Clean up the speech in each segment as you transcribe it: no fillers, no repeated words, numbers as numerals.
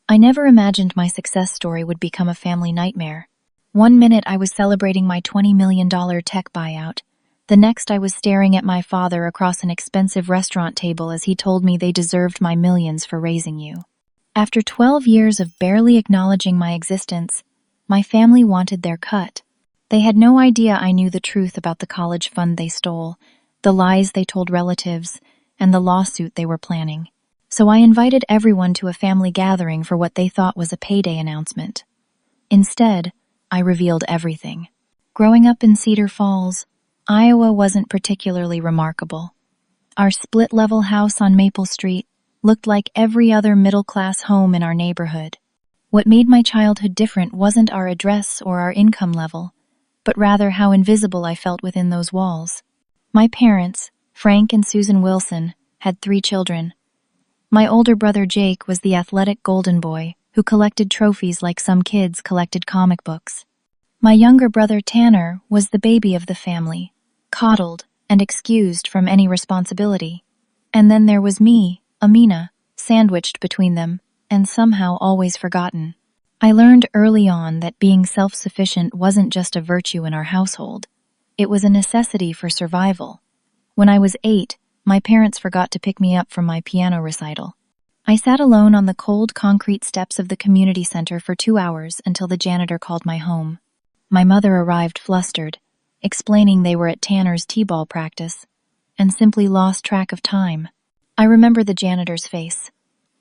I never imagined my success story would become a family nightmare. One minute I was celebrating my $20 million tech buyout. The next I was staring at my father across an expensive restaurant table as he told me they deserved my millions for raising you. After 12 years of barely acknowledging my existence, my family wanted their cut. They had no idea I knew the truth about the college fund they stole, the lies they told relatives, and the lawsuit they were planning. So I invited everyone to a family gathering for what they thought was a payday announcement. Instead, I revealed everything. Growing up in Cedar Falls, Iowa wasn't particularly remarkable. Our split-level house on Maple Street looked like every other middle-class home in our neighborhood. What made my childhood different wasn't our address or our income level, but rather how invisible I felt within those walls. My parents, Frank and Susan Wilson, had 3 children. My older brother Jake was the athletic golden boy who collected trophies like some kids collected comic books. My younger brother Tanner was the baby of the family, coddled and excused from any responsibility. And then there was me, Amina, sandwiched between them, and somehow always forgotten. I learned early on that being self-sufficient wasn't just a virtue in our household. It was a necessity for survival. When I was 8, my parents forgot to pick me up from my piano recital. I sat alone on the cold concrete steps of the community center for 2 hours until the janitor called my home. My mother arrived flustered, explaining they were at Tanner's t-ball practice, and simply lost track of time. I remember the janitor's face,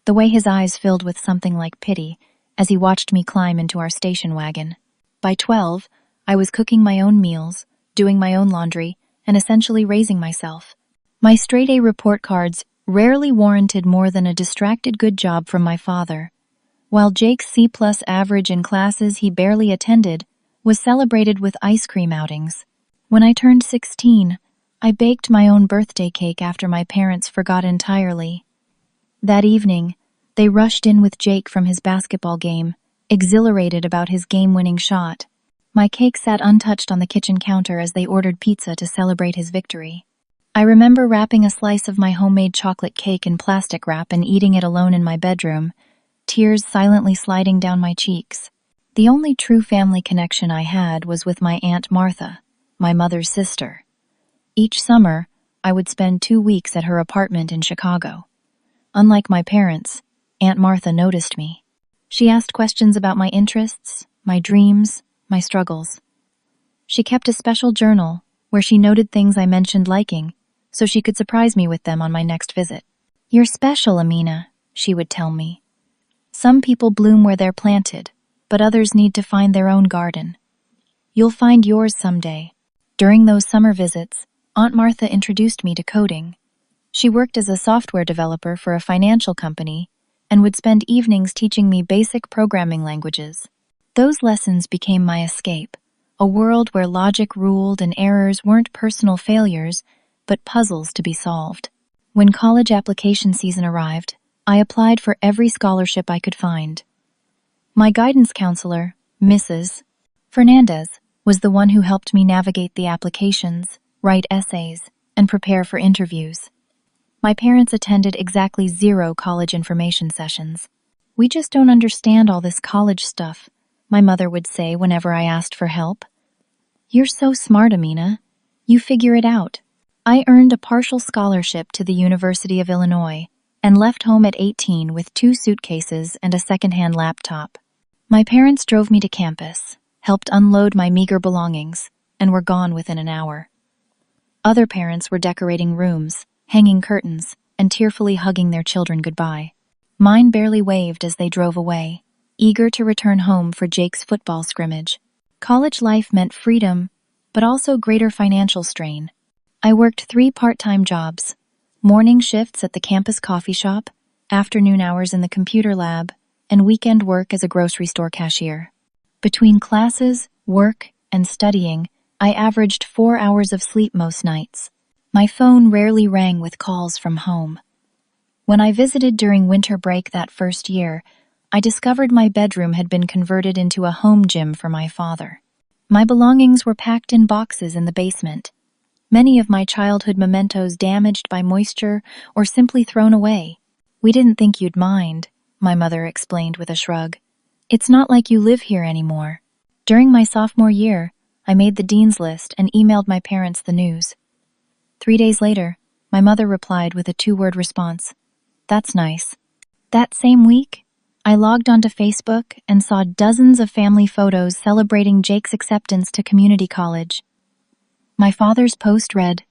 the way his eyes filled with something like pity as he watched me climb into our station wagon. By 12, I was cooking my own meals, doing my own laundry, and essentially raising myself. My straight-A report cards rarely warranted more than a distracted good job from my father, while Jake's C+ average in classes he barely attended was celebrated with ice cream outings. When I turned 16, I baked my own birthday cake after my parents forgot entirely. That evening, they rushed in with Jake from his basketball game, exhilarated about his game-winning shot. My cake sat untouched on the kitchen counter as they ordered pizza to celebrate his victory. I remember wrapping a slice of my homemade chocolate cake in plastic wrap and eating it alone in my bedroom, tears silently sliding down my cheeks. The only true family connection I had was with my Aunt Martha, my mother's sister. Each summer, I would spend 2 weeks at her apartment in Chicago. Unlike my parents, Aunt Martha noticed me. She asked questions about my interests, my dreams, my struggles. She kept a special journal where she noted things I mentioned liking, so she could surprise me with them on my next visit. "You're special, Amina," she would tell me. "Some people bloom where they're planted, but others need to find their own garden. You'll find yours someday." During those summer visits, Aunt Martha introduced me to coding. She worked as a software developer for a financial company and would spend evenings teaching me basic programming languages. Those lessons became my escape, a world where logic ruled and errors weren't personal failures, but puzzles to be solved. When college application season arrived, I applied for every scholarship I could find. My guidance counselor, Mrs. Fernandez, was the one who helped me navigate the applications, write essays, and prepare for interviews. My parents attended exactly 0 college information sessions. "We just don't understand all this college stuff," my mother would say whenever I asked for help. "You're so smart, Amina. You figure it out." I earned a partial scholarship to the University of Illinois and left home at 18 with 2 suitcases and a secondhand laptop. My parents drove me to campus, helped unload my meager belongings, and were gone within an hour. Other parents were decorating rooms, hanging curtains, and tearfully hugging their children goodbye. Mine barely waved as they drove away, eager to return home for Jake's football scrimmage. College life meant freedom, but also greater financial strain. I worked 3 part-time jobs: morning shifts at the campus coffee shop, afternoon hours in the computer lab, and weekend work as a grocery store cashier. Between classes, work, and studying, I averaged 4 hours of sleep most nights. My phone rarely rang with calls from home. When I visited during winter break that first year, I discovered my bedroom had been converted into a home gym for my father. My belongings were packed in boxes in the basement, many of my childhood mementos damaged by moisture or simply thrown away. "We didn't think you'd mind," my mother explained with a shrug. It's not like you live here anymore. During my sophomore year, I made the dean's list and emailed my parents the news. 3 days later, my mother replied with a 2-word response. That's nice. That same week, I logged onto Facebook and saw dozens of family photos celebrating Jake's acceptance to community college. My father's post read,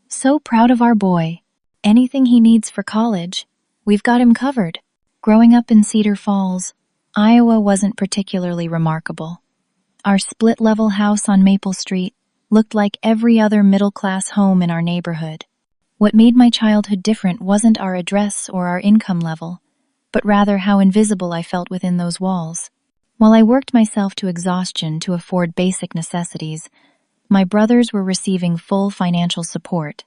"So proud of our boy. Anything he needs for college, we've got him covered." Growing up in Cedar Falls, Iowa wasn't particularly remarkable. Our split-level house on Maple Street looked like every other middle-class home in our neighborhood. What made my childhood different wasn't our address or our income level, but rather how invisible I felt within those walls. While I worked myself to exhaustion to afford basic necessities, my brothers were receiving full financial support.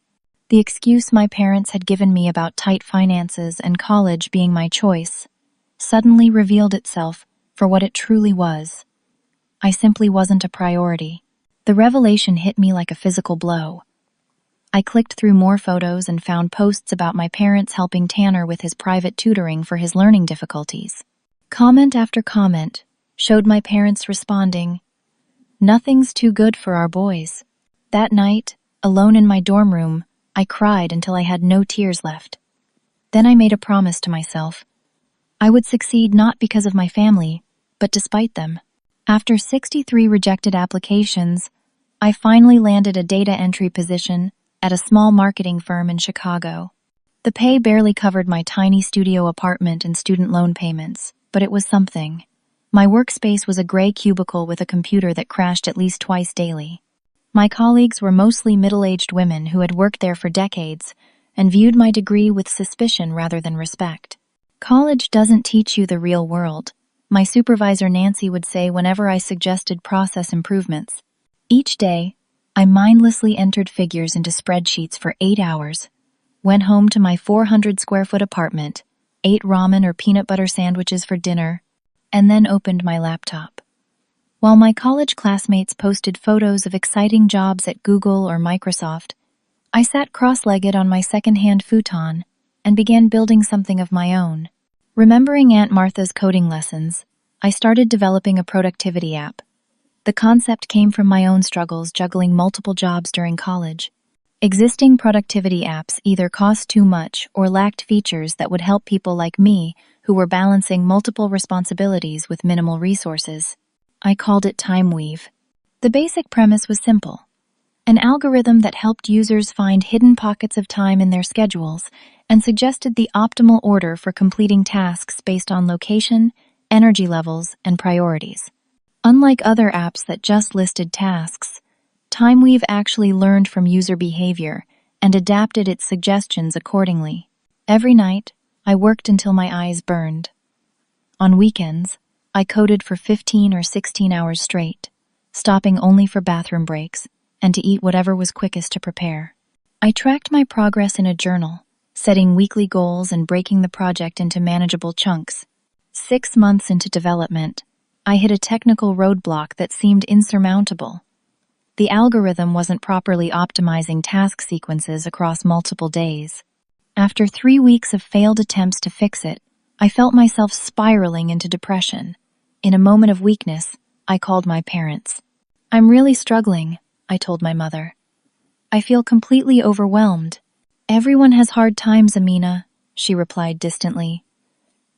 The excuse my parents had given me about tight finances and college being my choice suddenly revealed itself for what it truly was. I simply wasn't a priority. The revelation hit me like a physical blow. I clicked through more photos and found posts about my parents helping Tanner with his private tutoring for his learning difficulties. Comment after comment showed my parents responding, "Nothing's too good for our boys." That night, alone in my dorm room, I cried until I had no tears left. Then I made a promise to myself. I would succeed not because of my family, but despite them. After 63 rejected applications, I finally landed a data entry position at a small marketing firm in Chicago. The pay barely covered my tiny studio apartment and student loan payments, but it was something. My workspace was a gray cubicle with a computer that crashed at least twice daily. My colleagues were mostly middle-aged women who had worked there for decades and viewed my degree with suspicion rather than respect. College doesn't teach you the real world, my supervisor Nancy would say whenever I suggested process improvements. Each day, I mindlessly entered figures into spreadsheets for 8 hours, went home to my 400-square-foot apartment, ate ramen or peanut butter sandwiches for dinner, and then opened my laptop. While my college classmates posted photos of exciting jobs at Google or Microsoft, I sat cross-legged on my second-hand futon and began building something of my own. Remembering Aunt Martha's coding lessons, I started developing a productivity app. The concept came from my own struggles juggling multiple jobs during college. Existing productivity apps either cost too much or lacked features that would help people like me who were balancing multiple responsibilities with minimal resources. I called it TimeWeave. The basic premise was simple: an algorithm that helped users find hidden pockets of time in their schedules and suggested the optimal order for completing tasks based on location, energy levels, and priorities. Unlike other apps that just listed tasks, TimeWeave actually learned from user behavior and adapted its suggestions accordingly. Every night, I worked until my eyes burned. On weekends, I coded for 15 or 16 hours straight, stopping only for bathroom breaks and to eat whatever was quickest to prepare. I tracked my progress in a journal, setting weekly goals and breaking the project into manageable chunks. 6 months into development, I hit a technical roadblock that seemed insurmountable. The algorithm wasn't properly optimizing task sequences across multiple days. After 3 weeks of failed attempts to fix it, I felt myself spiraling into depression. In a moment of weakness, I called my parents. "I'm really struggling," I told my mother. "I feel completely overwhelmed." "Everyone has hard times, Amina," she replied distantly.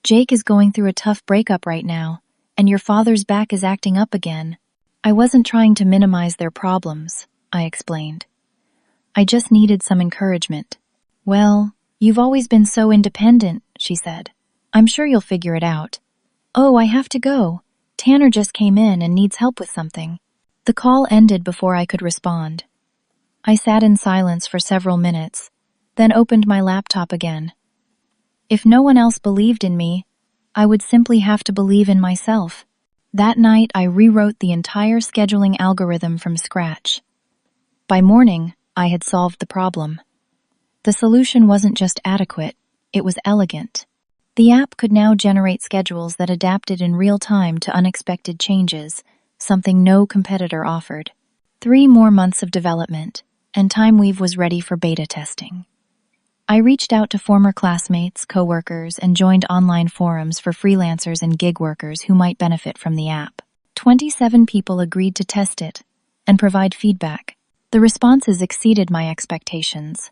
"Jake is going through a tough breakup right now, and your father's back is acting up again." I wasn't trying to minimize their problems, I explained. I just needed some encouragement. "Well, you've always been so independent," she said. "I'm sure you'll figure it out." "Oh, I have to go. Tanner just came in and needs help with something." The call ended before I could respond. I sat in silence for several minutes, then opened my laptop again. If no one else believed in me, I would simply have to believe in myself. That night, I rewrote the entire scheduling algorithm from scratch. By morning, I had solved the problem. The solution wasn't just adequate, it was elegant. The app could now generate schedules that adapted in real time to unexpected changes, something no competitor offered. 3 more months of development, and TimeWeave was ready for beta testing. I reached out to former classmates, coworkers, and joined online forums for freelancers and gig workers who might benefit from the app. 27 people agreed to test it and provide feedback. The responses exceeded my expectations.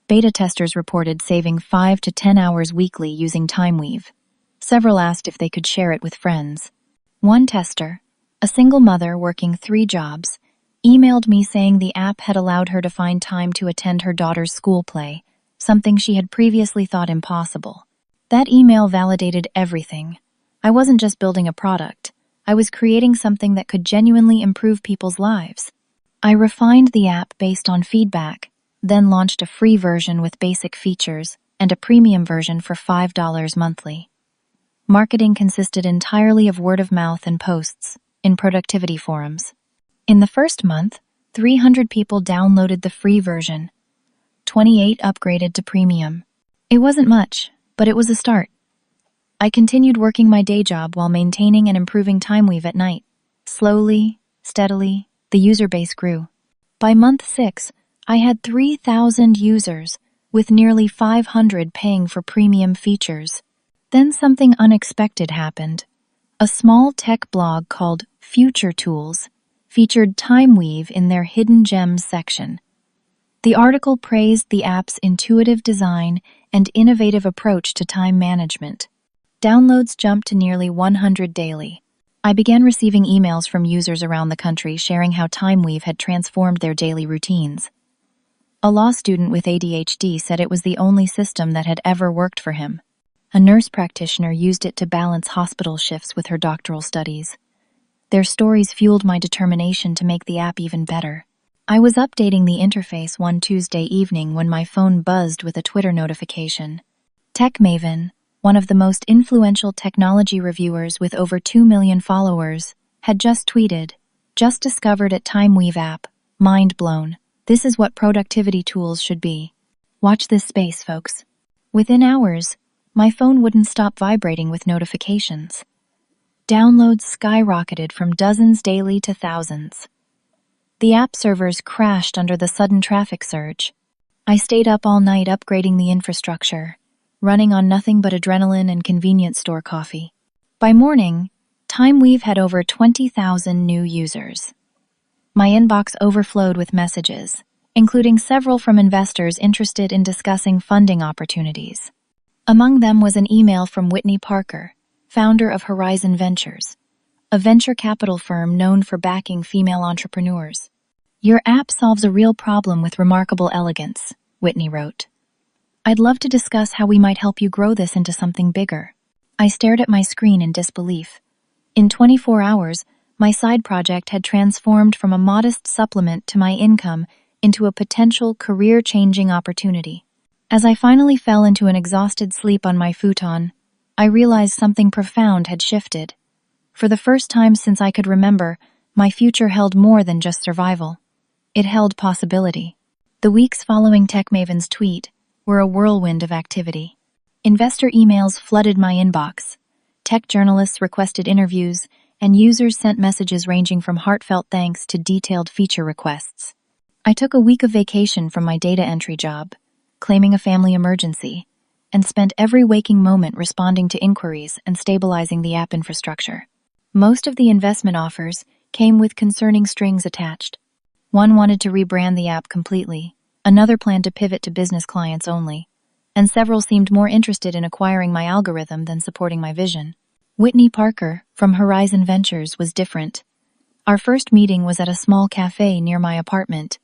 Beta testers reported saving 5 to 10 hours weekly using TimeWeave. Several asked if they could share it with friends. One tester, a single mother working 3 jobs, emailed me saying the app had allowed her to find time to attend her daughter's school play, something she had previously thought impossible. That email validated everything. I wasn't just building a product. I was creating something that could genuinely improve people's lives. I refined the app based on feedback, then launched a free version with basic features and a premium version for $5 monthly. Marketing consisted entirely of word of mouth and posts in productivity forums. In the first month, 300 people downloaded the free version. 28 upgraded to premium. It wasn't much, but it was a start. I continued working my day job while maintaining and improving TimeWeave at night. Slowly, steadily, the user base grew. By month 6, I had 3,000 users, with nearly 500 paying for premium features. Then something unexpected happened. A small tech blog called Future Tools featured TimeWeave in their Hidden Gems section. The article praised the app's intuitive design and innovative approach to time management. Downloads jumped to nearly 100 daily. I began receiving emails from users around the country sharing how TimeWeave had transformed their daily routines. A law student with ADHD said it was the only system that had ever worked for him. A nurse practitioner used it to balance hospital shifts with her doctoral studies. Their stories fueled my determination to make the app even better. I was updating the interface one Tuesday evening when my phone buzzed with a Twitter notification. Tech Maven, one of the most influential technology reviewers with over 2 million followers, had just tweeted, "Just discovered at TimeWeave app. Mind blown. This is what productivity tools should be." Watch this space, folks. Within hours, my phone wouldn't stop vibrating with notifications. Downloads skyrocketed from dozens daily to thousands. The app servers crashed under the sudden traffic surge. I stayed up all night upgrading the infrastructure, running on nothing but adrenaline and convenience store coffee. By morning, TimeWeave had over 20,000 new users. My inbox overflowed with messages, including several from investors interested in discussing funding opportunities. Among them was an email from Whitney Parker, founder of Horizon Ventures, a venture capital firm known for backing female entrepreneurs. "Your app solves a real problem with remarkable elegance," Whitney wrote. "I'd love to discuss how we might help you grow this into something bigger." I stared at my screen in disbelief. In 24 hours, my side project had transformed from a modest supplement to my income into a potential career-changing opportunity. As I finally fell into an exhausted sleep on my futon, I realized something profound had shifted. For the first time since I could remember, my future held more than just survival. It held possibility. The weeks following TechMaven's tweet were a whirlwind of activity. Investor emails flooded my inbox. Tech journalists requested interviews, and users sent messages ranging from heartfelt thanks to detailed feature requests. I took a week of vacation from my data entry job, claiming a family emergency, and spent every waking moment responding to inquiries and stabilizing the app infrastructure. Most of the investment offers came with concerning strings attached. One wanted to rebrand the app completely, another planned to pivot to business clients only, and several seemed more interested in acquiring my algorithm than supporting my vision. Whitney Parker, from Horizon Ventures, was different. Our first meeting was at a small cafe near my apartment.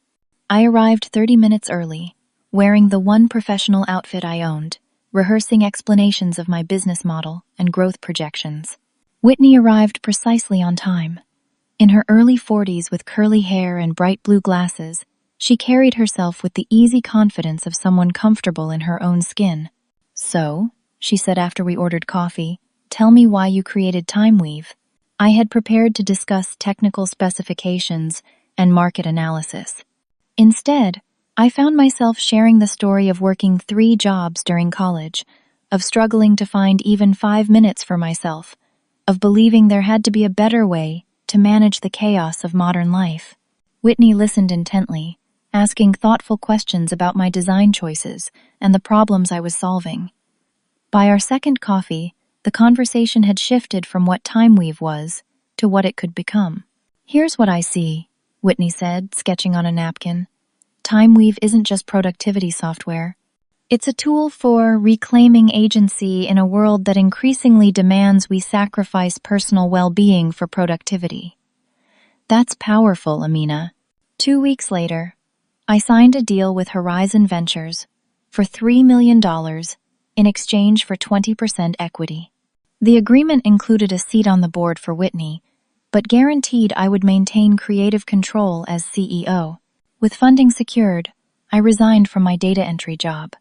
I arrived 30 minutes early, wearing the one professional outfit I owned, rehearsing explanations of my business model and growth projections. Whitney arrived precisely on time. In her early 40s with curly hair and bright blue glasses, she carried herself with the easy confidence of someone comfortable in her own skin. "So," she said after we ordered coffee, "tell me why you created TimeWeave." I had prepared to discuss technical specifications and market analysis. Instead, I found myself sharing the story of working 3 jobs during college, of struggling to find even 5 minutes for myself, of believing there had to be a better way to manage the chaos of modern life. Whitney listened intently, asking thoughtful questions about my design choices and the problems I was solving. By our second coffee, the conversation had shifted from what TimeWeave was to what it could become. "Here's what I see," Whitney said, sketching on a napkin. "TimeWeave isn't just productivity software. It's a tool for reclaiming agency in a world that increasingly demands we sacrifice personal well-being for productivity." That's powerful, Amina. 2 weeks later, I signed a deal with Horizon Ventures for $3 million in exchange for 20% equity. The agreement included a seat on the board for Whitney, but guaranteed I would maintain creative control as CEO. With funding secured, I resigned from my data entry job.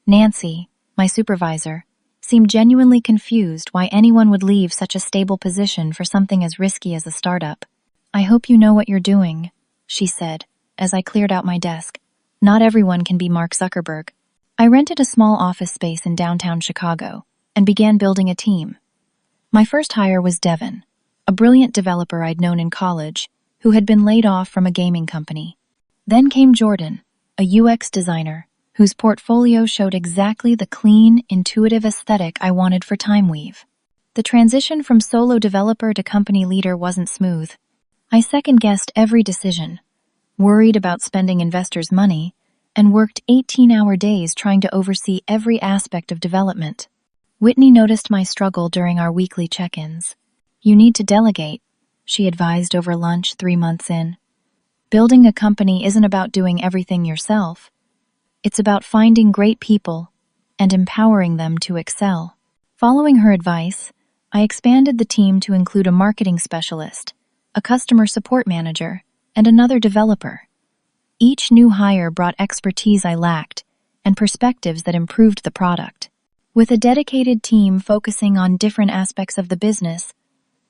Nancy, my supervisor, seemed genuinely confused why anyone would leave such a stable position for something as risky as a startup. "I hope you know what you're doing," she said, as I cleared out my desk. "Not everyone can be Mark Zuckerberg." I rented a small office space in downtown Chicago and began building a team. My first hire was Devin, a brilliant developer I'd known in college who had been laid off from a gaming company. Then came Jordan, a UX designer whose portfolio showed exactly the clean, intuitive aesthetic I wanted for TimeWeave. The transition from solo developer to company leader wasn't smooth. I second-guessed every decision, worried about spending investors' money, and worked 18-hour days trying to oversee every aspect of development. Whitney noticed my struggle during our weekly check-ins. "You need to delegate," she advised over lunch 3 months in. "Building a company isn't about doing everything yourself. It's about finding great people and empowering them to excel." Following her advice, I expanded the team to include a marketing specialist, a customer support manager, and another developer. Each new hire brought expertise I lacked and perspectives that improved the product. With a dedicated team focusing on different aspects of the business,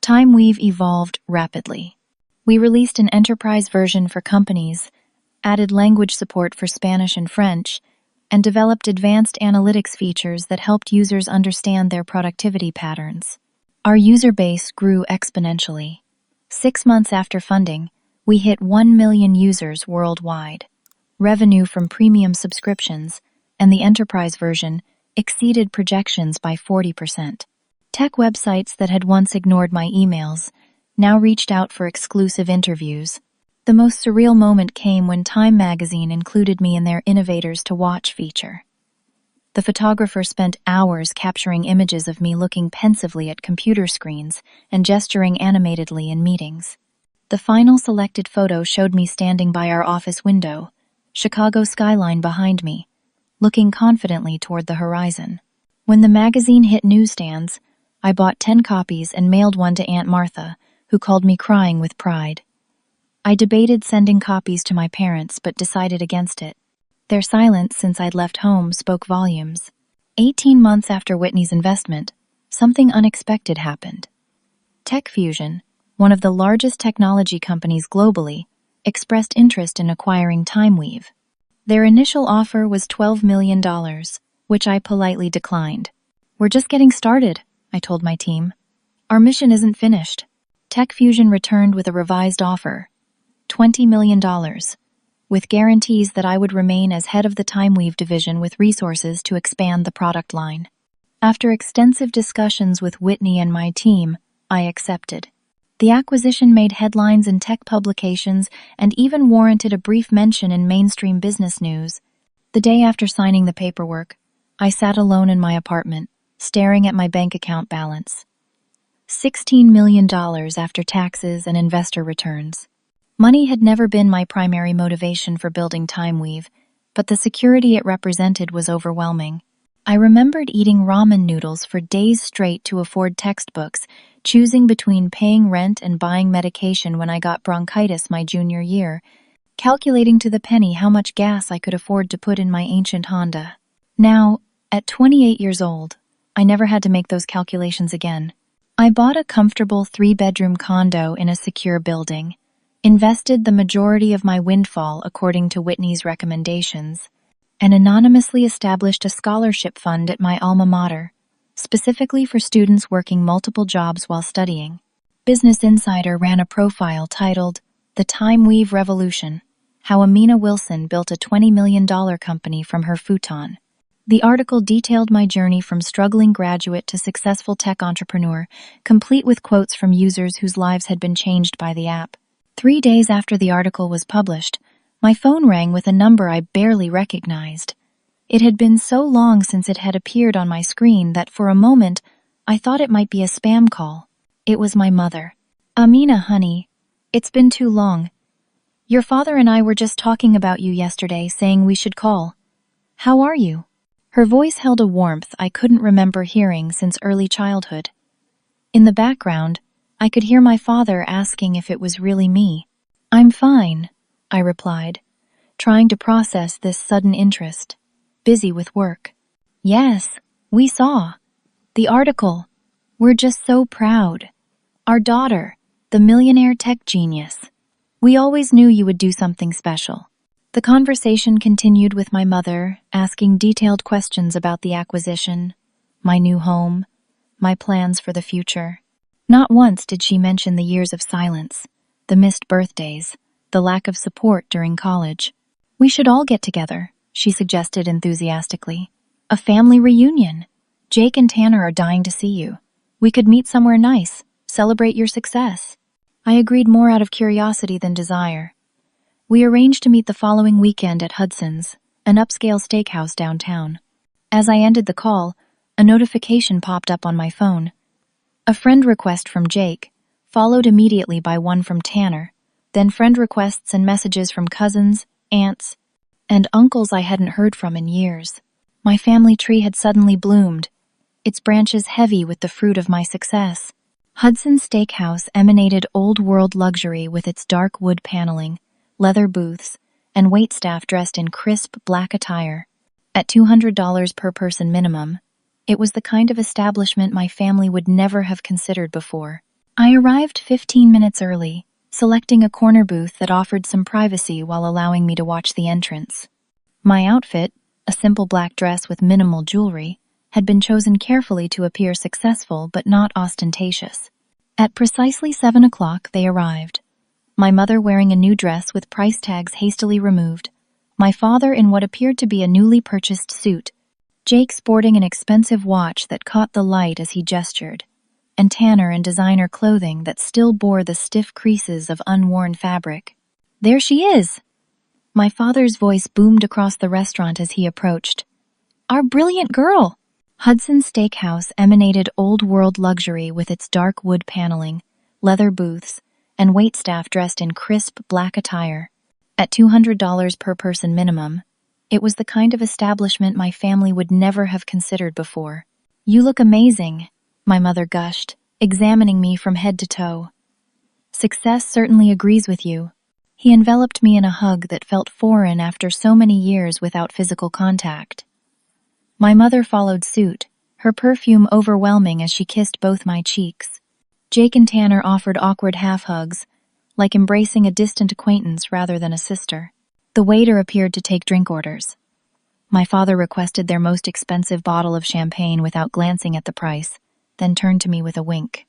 TimeWeave evolved rapidly. We released an enterprise version for companies, added language support for Spanish and French, and developed advanced analytics features that helped users understand their productivity patterns. Our user base grew exponentially. 6 months after funding, we hit 1 million users worldwide. Revenue from premium subscriptions and the enterprise version exceeded projections by 40%. Tech websites that had once ignored my emails now reached out for exclusive interviews. The most surreal moment came when Time magazine included me in their Innovators to Watch feature. The photographer spent hours capturing images of me looking pensively at computer screens and gesturing animatedly in meetings. The final selected photo showed me standing by our office window, Chicago skyline behind me, looking confidently toward the horizon. When the magazine hit newsstands, I bought 10 copies and mailed one to Aunt Martha, who called me crying with pride. I debated sending copies to my parents, but decided against it. Their silence since I'd left home spoke volumes. 18 months after Whitney's investment, something unexpected happened. TechFusion, one of the largest technology companies globally, expressed interest in acquiring TimeWeave. Their initial offer was $12 million, which I politely declined. "We're just getting started," I told my team. "Our mission isn't finished." TechFusion returned with a revised offer, $20 million, with guarantees that I would remain as head of the TimeWeave division with resources to expand the product line. After extensive discussions with Whitney and my team, I accepted. The acquisition made headlines in tech publications and even warranted a brief mention in mainstream business news. The day after signing the paperwork, I sat alone in my apartment, staring at my bank account balance. $16 million after taxes and investor returns. Money had never been my primary motivation for building TimeWeave, but the security it represented was overwhelming. I remembered eating ramen noodles for days straight to afford textbooks, choosing between paying rent and buying medication when I got bronchitis my junior year, calculating to the penny how much gas I could afford to put in my ancient Honda. Now, at 28 years old, I never had to make those calculations again. I bought a comfortable 3-bedroom condo in a secure building, invested the majority of my windfall according to Whitney's recommendations, and anonymously established a scholarship fund at my alma mater, specifically for students working multiple jobs while studying. Business Insider ran a profile titled, "The TimeWeave Revolution: How Amina Wilson built a $20 million company from her futon. The article detailed my journey from struggling graduate to successful tech entrepreneur, complete with quotes from users whose lives had been changed by the app. 3 days after the article was published, my phone rang with a number I barely recognized. It had been so long since it had appeared on my screen that for a moment I thought it might be a spam call. It was my mother. "Amina, honey, it's been too long. Your father and I were just talking about you yesterday, saying we should call. How are you?" Her voice held a warmth I couldn't remember hearing since early childhood. In the background, I could hear my father asking if it was really me. "I'm fine," I replied, trying to process this sudden interest. "Busy with work." "Yes, we saw the article. We're just so proud. Our daughter, the millionaire tech genius. We always knew you would do something special." The conversation continued with my mother, asking detailed questions about the acquisition, my new home, my plans for the future. Not once did she mention the years of silence, the missed birthdays, the lack of support during college. "We should all get together," she suggested enthusiastically. "A family reunion. Jake and Tanner are dying to see you. We could meet somewhere nice, celebrate your success." I agreed more out of curiosity than desire. We arranged to meet the following weekend at Hudson's, an upscale steakhouse downtown. As I ended the call, a notification popped up on my phone. A friend request from Jake, followed immediately by one from Tanner, then friend requests and messages from cousins, aunts, and uncles I hadn't heard from in years. My family tree had suddenly bloomed, its branches heavy with the fruit of my success. Hudson's Steakhouse emanated old-world luxury with its dark wood paneling, leather booths, and waitstaff dressed in crisp black attire. At $200 per person minimum, it was the kind of establishment my family would never have considered before. I arrived 15 minutes early, selecting a corner booth that offered some privacy while allowing me to watch the entrance. My outfit, a simple black dress with minimal jewelry, had been chosen carefully to appear successful but not ostentatious. At precisely 7 o'clock, they arrived. My mother wearing a new dress with price tags hastily removed, my father in what appeared to be a newly purchased suit, Jake sporting an expensive watch that caught the light as he gestured, and Tanner in designer clothing that still bore the stiff creases of unworn fabric. "There she is!" My father's voice boomed across the restaurant as he approached. "Our brilliant girl!" Hudson's Steakhouse emanated old-world luxury with its dark wood paneling, leather booths, and waitstaff dressed in crisp black attire. At $200 per person minimum, it was the kind of establishment my family would never have considered before. "You look amazing," my mother gushed, examining me from head to toe. "Success certainly agrees with you." He enveloped me in a hug that felt foreign after so many years without physical contact. My mother followed suit, her perfume overwhelming as she kissed both my cheeks. Jake and Tanner offered awkward half-hugs, like embracing a distant acquaintance rather than a sister. The waiter appeared to take drink orders. My father requested their most expensive bottle of champagne without glancing at the price, then turned to me with a wink.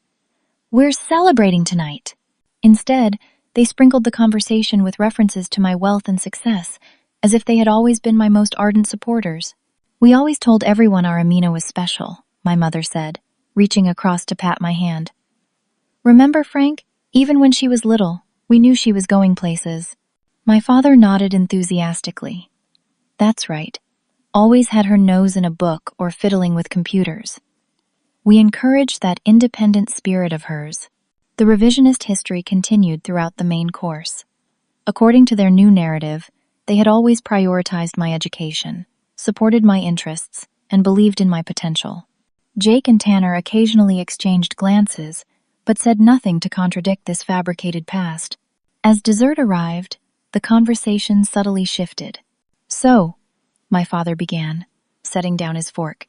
"We're celebrating tonight." Instead, they sprinkled the conversation with references to my wealth and success, as if they had always been my most ardent supporters. "We always told everyone our Amina was special," my mother said, reaching across to pat my hand. "Remember, Frank? Even when she was little, we knew she was going places." My father nodded enthusiastically. "That's right. Always had her nose in a book or fiddling with computers." We encouraged that independent spirit of hers. The revisionist history continued throughout the main course. According to their new narrative, they had always prioritized my education, supported my interests, and believed in my potential. Jake and Tanner occasionally exchanged glances, but said nothing to contradict this fabricated past. As dessert arrived, the conversation subtly shifted. "So," my father began, setting down his fork,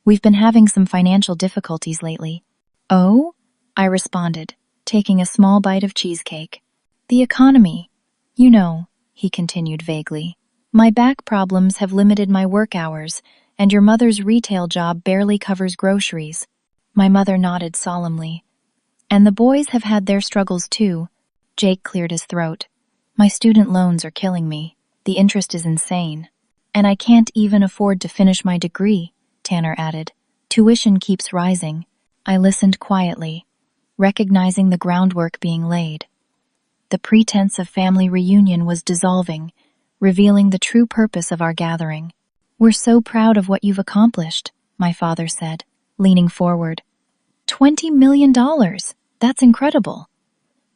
"we've been having some financial difficulties lately." "Oh?" I responded, taking a small bite of cheesecake. "The economy. You know," he continued vaguely. "My back problems have limited my work hours, and your mother's retail job barely covers groceries." My mother nodded solemnly. "And the boys have had their struggles too." Jake cleared his throat. My student loans are killing me. The interest is insane. And I can't even afford to finish my degree, Tanner added. Tuition keeps rising. I listened quietly, recognizing the groundwork being laid. The pretense of family reunion was dissolving, revealing the true purpose of our gathering. We're so proud of what you've accomplished, my father said, leaning forward. $20 million! That's incredible.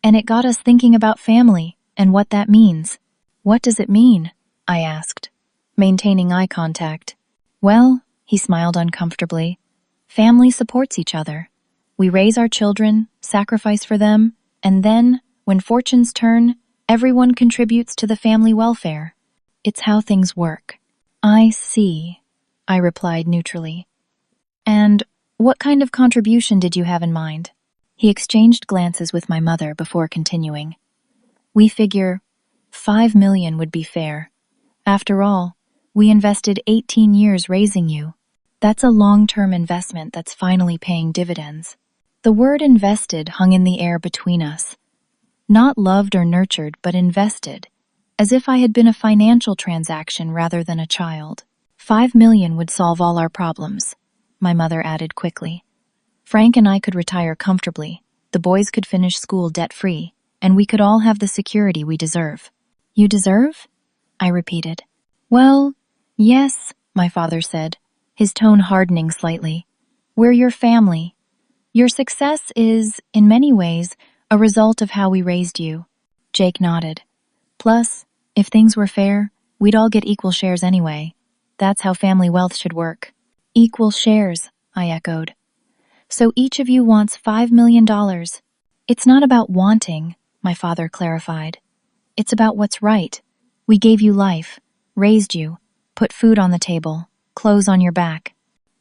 And it got us thinking about family and what that means. What does it mean? I asked, maintaining eye contact. Well, he smiled uncomfortably. Family supports each other. We raise our children, sacrifice for them, and then, when fortunes turn, everyone contributes to the family welfare. It's how things work. I see, I replied neutrally. And what kind of contribution did you have in mind? He exchanged glances with my mother before continuing. We figure $5 million would be fair. After all, we invested 18 years raising you. That's a long-term investment that's finally paying dividends. The word invested hung in the air between us. Not loved or nurtured, but invested, as if I had been a financial transaction rather than a child. $5 million would solve all our problems, my mother added quickly. Frank and I could retire comfortably, the boys could finish school debt-free, and we could all have the security we deserve. You deserve? I repeated. Well, yes, my father said, his tone hardening slightly. We're your family. Your success is, in many ways, a result of how we raised you. Jake nodded. Plus, if things were fair, we'd all get equal shares anyway. That's how family wealth should work. Equal shares, I echoed. So each of you wants $5 million. It's not about wanting, my father clarified. It's about what's right. We gave you life, raised you, put food on the table, clothes on your back.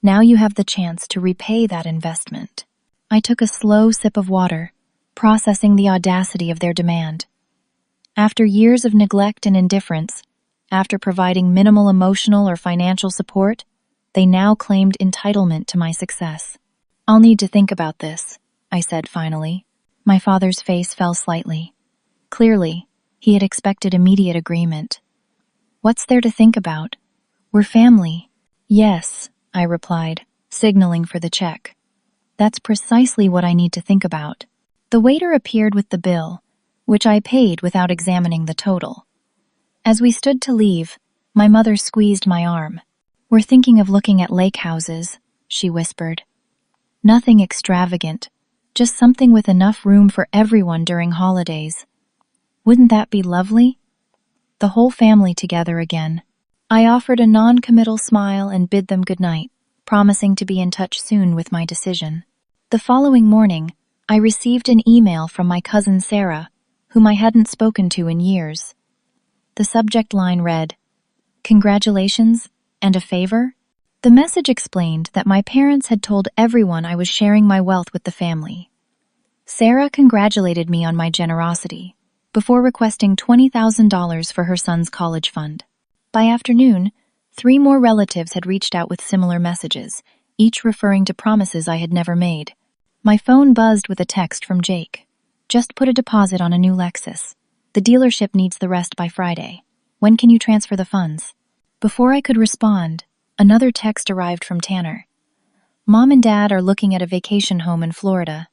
Now you have the chance to repay that investment. I took a slow sip of water, processing the audacity of their demand. After years of neglect and indifference, after providing minimal emotional or financial support, they now claimed entitlement to my success. I'll need to think about this, I said finally. My father's face fell slightly. Clearly, he had expected immediate agreement. What's there to think about? We're family. Yes, I replied, signaling for the check. That's precisely what I need to think about. The waiter appeared with the bill, which I paid without examining the total. As we stood to leave, my mother squeezed my arm. We're thinking of looking at lake houses, she whispered. Nothing extravagant, just something with enough room for everyone during holidays. Wouldn't that be lovely? The whole family together again. I offered a non-committal smile and bid them good night, promising to be in touch soon with my decision. The following morning, I received an email from my cousin Sarah, whom I hadn't spoken to in years. The subject line read, "Congratulations, and a favor?" The message explained that my parents had told everyone I was sharing my wealth with the family. Sarah congratulated me on my generosity, before requesting $20,000 for her son's college fund. By afternoon, 3 more relatives had reached out with similar messages, each referring to promises I had never made. My phone buzzed with a text from Jake. Just put a deposit on a new Lexus. The dealership needs the rest by Friday. When can you transfer the funds? Before I could respond, another text arrived from Tanner. Mom and Dad are looking at a vacation home in Florida.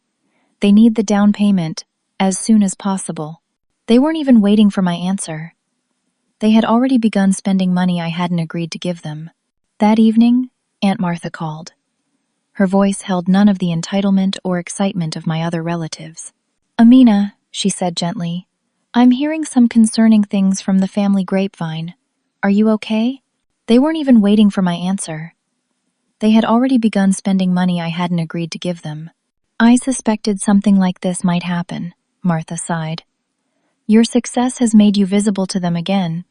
They need the down payment as soon as possible. They weren't even waiting for my answer. They had already begun spending money I hadn't agreed to give them. That evening, Aunt Martha called. Her voice held none of the entitlement or excitement of my other relatives. "Amina," she said gently, "I'm hearing some concerning things from the family grapevine. Are you okay?" They weren't even waiting for my answer. They had already begun spending money I hadn't agreed to give them. "I suspected something like this might happen," Martha sighed. "Your success has made you visible to them again,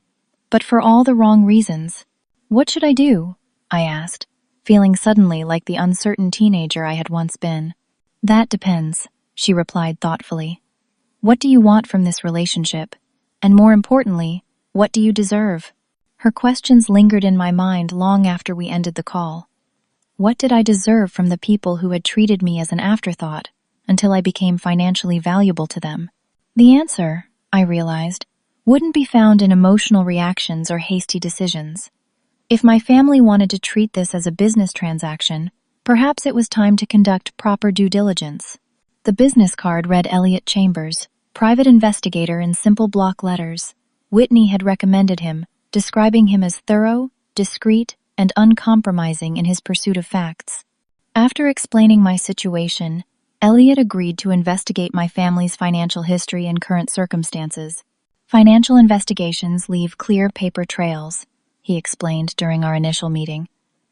but for all the wrong reasons. What should I do?" I asked, feeling suddenly like the uncertain teenager I had once been. "That depends," she replied thoughtfully. "What do you want from this relationship? And more importantly, what do you deserve?" Her questions lingered in my mind long after we ended the call. What did I deserve from the people who had treated me as an afterthought until I became financially valuable to them? The answer, I realized, wouldn't be found in emotional reactions or hasty decisions. If my family wanted to treat this as a business transaction, perhaps it was time to conduct proper due diligence. The business card read Elliot Chambers, private investigator, in simple block letters. Whitney had recommended him, describing him as thorough, discreet, and uncompromising in his pursuit of facts. After explaining my situation, Elliot agreed to investigate my family's financial history and current circumstances. Financial investigations leave clear paper trails, he explained during our initial meeting.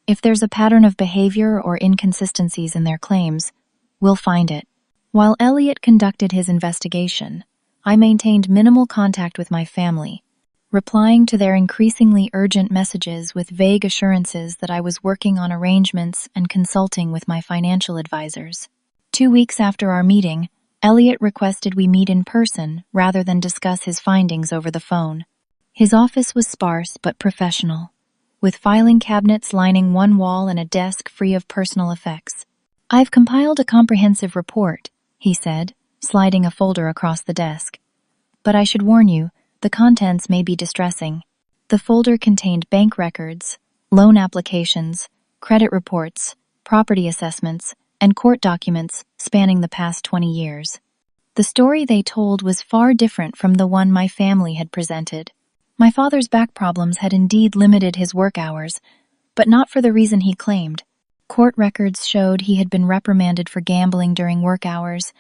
If there's a pattern of behavior or inconsistencies in their claims, we'll find it. While Elliot conducted his investigation, I maintained minimal contact with my family, replying to their increasingly urgent messages with vague assurances that I was working on arrangements and consulting with my financial advisors. 2 weeks after our meeting, Elliot requested we meet in person rather than discuss his findings over the phone. His office was sparse but professional, with filing cabinets lining one wall and a desk free of personal effects. "I've compiled a comprehensive report," he said, sliding a folder across the desk. "But I should warn you, the contents may be distressing." The folder contained bank records, loan applications, credit reports, property assessments, and court documents spanning the past 20 years. The story they told was far different from the one my family had presented. My father's back problems had indeed limited his work hours, but not for the reason he claimed. Court records showed he had been reprimanded for gambling during work hours,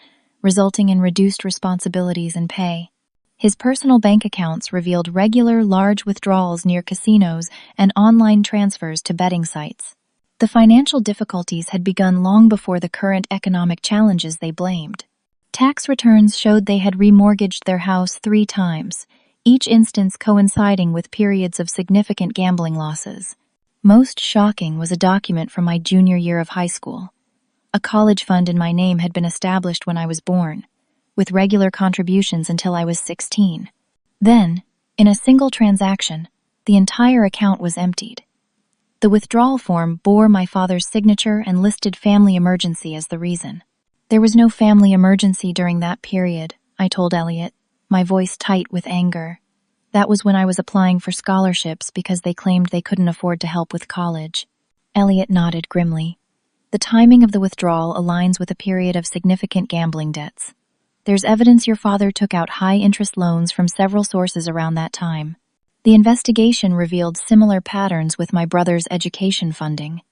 resulting in reduced responsibilities and pay. His personal bank accounts revealed regular, large withdrawals near casinos and online transfers to betting sites. The financial difficulties had begun long before the current economic challenges they blamed. Tax returns showed they had remortgaged their house 3 times, each instance coinciding with periods of significant gambling losses. Most shocking was a document from my junior year of high school. A college fund in my name had been established when I was born, with regular contributions until I was 16. Then, in a single transaction, the entire account was emptied. The withdrawal form bore my father's signature and listed family emergency as the reason. "There was no family emergency during that period," I told Elliot, my voice tight with anger. "That was when I was applying for scholarships because they claimed they couldn't afford to help with college." Elliot nodded grimly. "The timing of the withdrawal aligns with a period of significant gambling debts. There's evidence your father took out high-interest loans from several sources around that time. The investigation revealed similar patterns with my brother's education funding.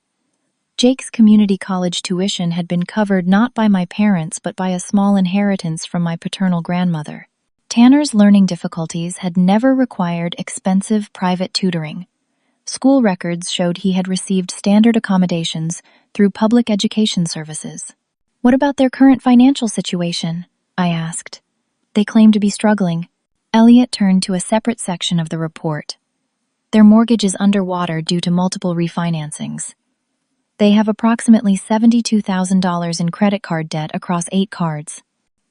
Jake's community college tuition had been covered not by my parents but by a small inheritance from my paternal grandmother. Tanner's learning difficulties had never required expensive private tutoring. School records showed he had received standard accommodations through public education services. "What about their current financial situation?" I asked. "They claim to be struggling." Elliot turned to a separate section of the report. "Their mortgage is underwater due to multiple refinancings. They have approximately $72,000 in credit card debt across 8 cards.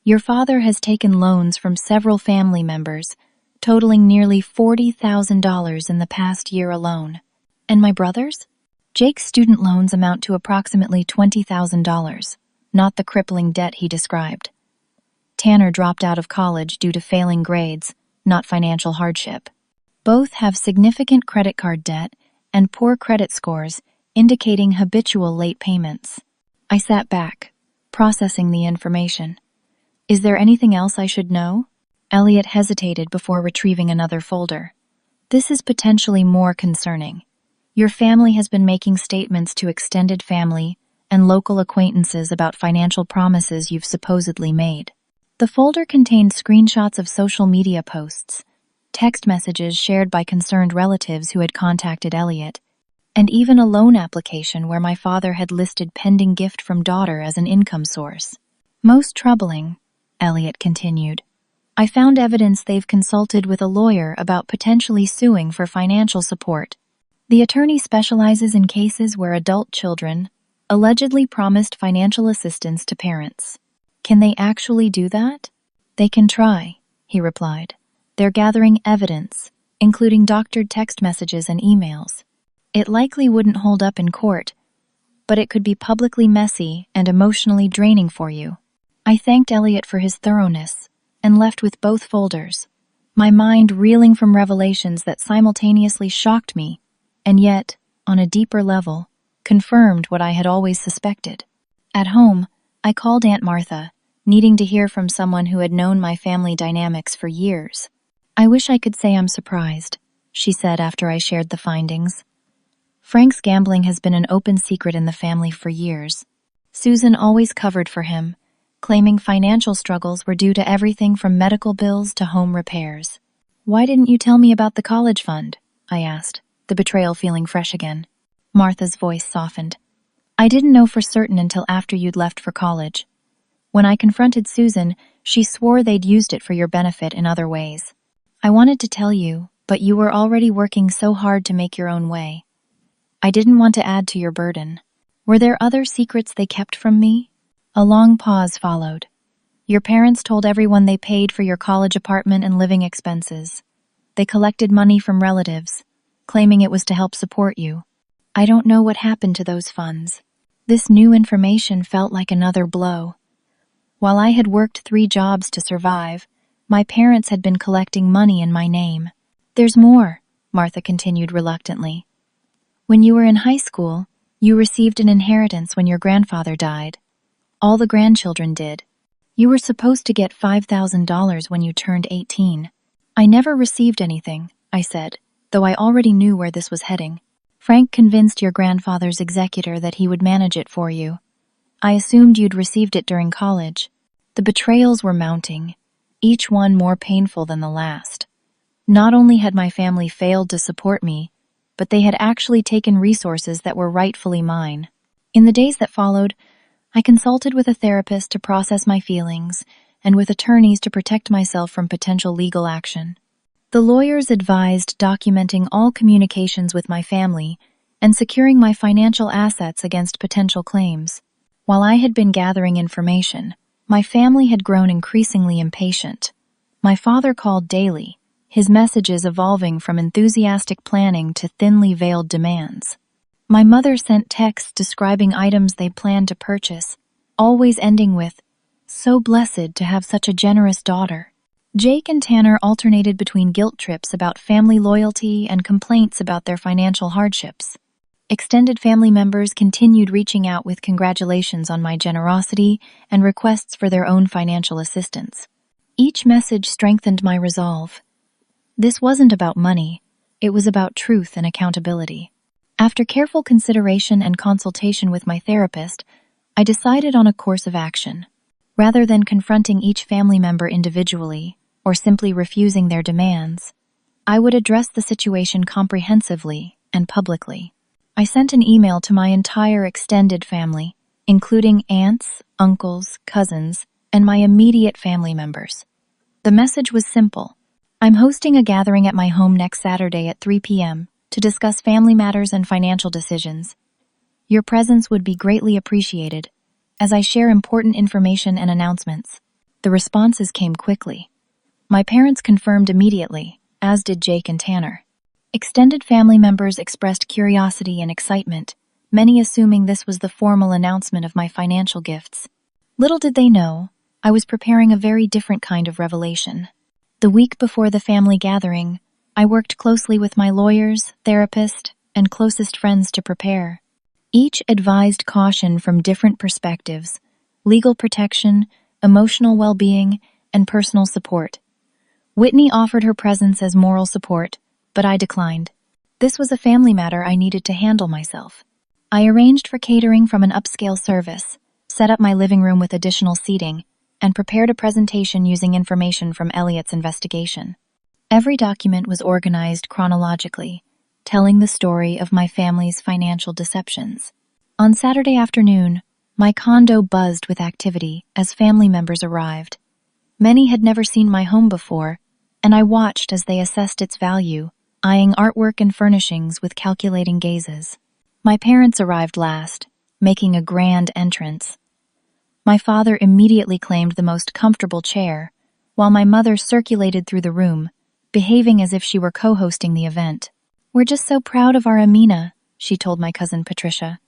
Your father has taken loans from several family members, totaling nearly $40,000 in the past year alone. And my brothers? Jake's student loans amount to approximately $20,000, not the crippling debt he described. Tanner dropped out of college due to failing grades, not financial hardship. Both have significant credit card debt and poor credit scores, indicating habitual late payments." I sat back, processing the information. "Is there anything else I should know?" Elliot hesitated before retrieving another folder. "This is potentially more concerning. Your family has been making statements to extended family and local acquaintances about financial promises you've supposedly made." The folder contained screenshots of social media posts, text messages shared by concerned relatives who had contacted Elliot, and even a loan application where my father had listed pending gift from daughter as an income source. "Most troubling," Elliot continued, "I found evidence they've consulted with a lawyer about potentially suing for financial support. The attorney specializes in cases where adult children allegedly promised financial assistance to parents. Can they actually do that?" "They can try," he replied. "They're gathering evidence, including doctored text messages and emails. It likely wouldn't hold up in court, but it could be publicly messy and emotionally draining for you." I thanked Elliot for his thoroughness and left with both folders. my mind reeling from revelations that simultaneously shocked me, and yet, on a deeper level, confirmed what I had always suspected. At home, I called Aunt Martha, needing to hear from someone who had known my family dynamics for years. "I wish I could say I'm surprised," she said after I shared the findings. "Frank's gambling has been an open secret in the family for years. Susan always covered for him, claiming financial struggles were due to everything from medical bills to home repairs." "Why didn't you tell me about the college fund?" I asked, the betrayal feeling fresh again. Martha's voice softened. "I didn't know for certain until after you'd left for college. When I confronted Susan, she swore they'd used it for your benefit in other ways. I wanted to tell you, but you were already working so hard to make your own way. I didn't want to add to your burden. Were there other secrets they kept from me?" A long pause followed. "Your parents told everyone they paid for your college apartment and living expenses. They collected money from relatives, claiming it was to help support you. I don't know what happened to those funds." This new information felt like another blow. While I had worked 3 jobs to survive, my parents had been collecting money in my name. "There's more," Martha continued reluctantly. "When you were in high school, you received an inheritance when your grandfather died. All the grandchildren did. You were supposed to get $5,000 when you turned 18. "I never received anything," I said, though I already knew where this was heading. "Frank convinced your grandfather's executor that he would manage it for you. I assumed you'd received it during college." The betrayals were mounting, each one more painful than the last. Not only had my family failed to support me, but they had actually taken resources that were rightfully mine. In the days that followed, I consulted with a therapist to process my feelings and with attorneys to protect myself from potential legal action. The lawyers advised documenting all communications with my family and securing my financial assets against potential claims. While I had been gathering information, my family had grown increasingly impatient. My father called daily, his messages evolving from enthusiastic planning to thinly veiled demands. My mother sent texts describing items they planned to purchase, always ending with, "So blessed to have such a generous daughter." Jake and Tanner alternated between guilt trips about family loyalty and complaints about their financial hardships. Extended family members continued reaching out with congratulations on my generosity and requests for their own financial assistance. Each message strengthened my resolve. This wasn't about money, it was about truth and accountability. After careful consideration and consultation with my therapist, I decided on a course of action. Rather than confronting each family member individually or simply refusing their demands, I would address the situation comprehensively and publicly. I sent an email to my entire extended family, including aunts, uncles, cousins, and my immediate family members. The message was simple. "I'm hosting a gathering at my home next Saturday at 3 p.m. to discuss family matters and financial decisions. Your presence would be greatly appreciated, as I share important information and announcements." The responses came quickly. My parents confirmed immediately, as did Jake and Tanner. Extended family members expressed curiosity and excitement, many assuming this was the formal announcement of my financial gifts. Little did they know, I was preparing a very different kind of revelation. The week before the family gathering, I worked closely with my lawyers, therapist, and closest friends to prepare. Each advised caution from different perspectives: legal protection, emotional well-being, and personal support. Whitney offered her presence as moral support, but I declined. This was a family matter I needed to handle myself. I arranged for catering from an upscale service, set up my living room with additional seating, and prepared a presentation using information from Elliot's investigation. Every document was organized chronologically, telling the story of my family's financial deceptions. On Saturday afternoon, my condo buzzed with activity as family members arrived. Many had never seen my home before, and I watched as they assessed its value, eyeing artwork and furnishings with calculating gazes. My parents arrived last, making a grand entrance. My father immediately claimed the most comfortable chair, while my mother circulated through the room, behaving as if she were co-hosting the event. "We're just so proud of our Amina," she told my cousin Patricia.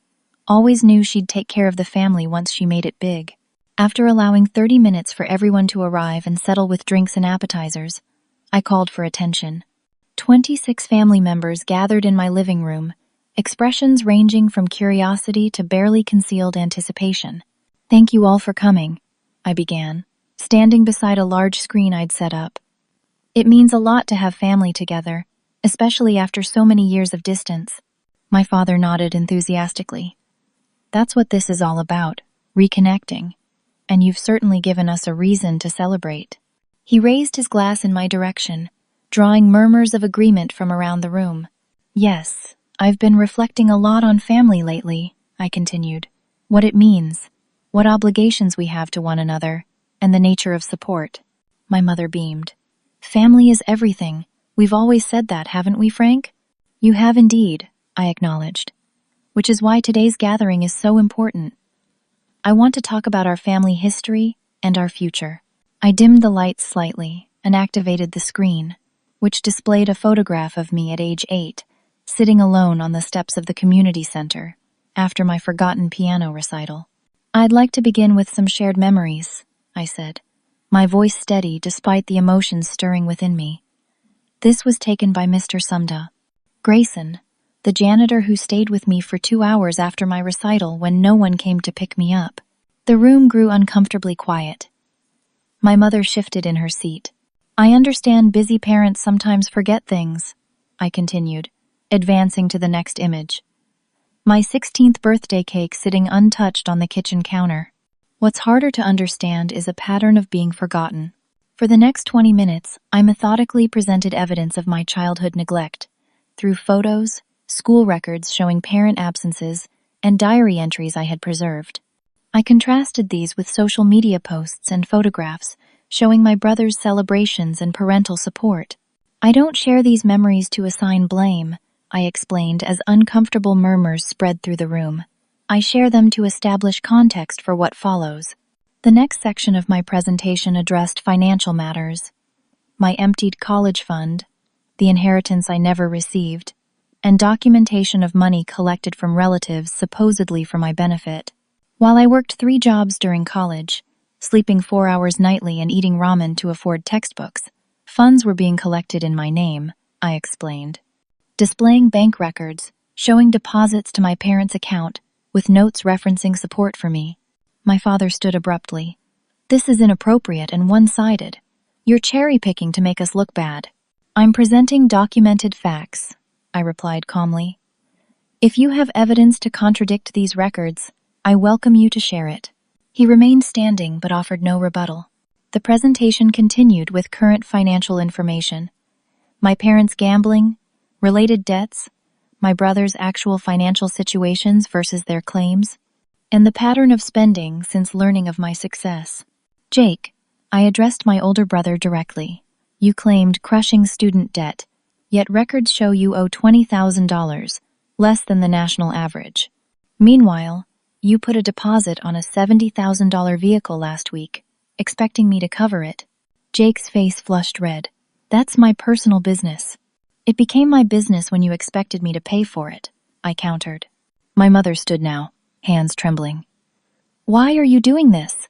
"Always knew she'd take care of the family once she made it big." After allowing 30 minutes for everyone to arrive and settle with drinks and appetizers, I called for attention. 26 family members gathered in my living room, expressions ranging from curiosity to barely concealed anticipation. "Thank you all for coming," I began, standing beside a large screen I'd set up. "It means a lot to have family together, especially after so many years of distance." My father nodded enthusiastically. "That's what this is all about, reconnecting. And you've certainly given us a reason to celebrate." He raised his glass in my direction, drawing murmurs of agreement from around the room. "Yes, I've been reflecting a lot on family lately," I continued. "What it means, what obligations we have to one another, and the nature of support." My mother beamed. "Family is everything. We've always said that, haven't we, Frank?" "You have indeed," I acknowledged. "Which is why today's gathering is so important. I want to talk about our family history and our future." I dimmed the lights slightly and activated the screen, which displayed a photograph of me at age 8, sitting alone on the steps of the community center after my forgotten piano recital. "I'd like to begin with some shared memories," I said, my voice steady despite the emotions stirring within me. This was taken by Mr. Sumda. Grayson, the janitor who stayed with me for 2 hours after my recital when no one came to pick me up. The room grew uncomfortably quiet. My mother shifted in her seat. "I understand busy parents sometimes forget things," I continued, advancing to the next image. My 16th birthday cake sitting untouched on the kitchen counter. What's harder to understand is a pattern of being forgotten. For the next 20 minutes, I methodically presented evidence of my childhood neglect, through photos, school records showing parent absences, and diary entries I had preserved. I contrasted these with social media posts and photographs showing my brother's celebrations and parental support. "I don't share these memories to assign blame," I explained as uncomfortable murmurs spread through the room. "I share them to establish context for what follows." The next section of my presentation addressed financial matters: my emptied college fund, the inheritance I never received, and documentation of money collected from relatives supposedly for my benefit. While I worked 3 jobs during college, sleeping 4 hours nightly and eating ramen to afford textbooks, funds were being collected in my name, I explained. Displaying bank records, showing deposits to my parents' account, with notes referencing support for me. My father stood abruptly. "This is inappropriate and one-sided. You're cherry-picking to make us look bad." "I'm presenting documented facts," I replied calmly. "If you have evidence to contradict these records, I welcome you to share it." He remained standing but offered no rebuttal. The presentation continued with current financial information: my parents' gambling, related debts, my brother's actual financial situations versus their claims, and the pattern of spending since learning of my success. "Jake," I addressed my older brother directly, "you claimed crushing student debt, yet records show you owe $20,000, less than the national average. Meanwhile, you put a deposit on a $70,000 vehicle last week, expecting me to cover it." Jake's face flushed red. "That's my personal business." "It became my business when you expected me to pay for it," I countered. My mother stood now, hands trembling. "Why are you doing this?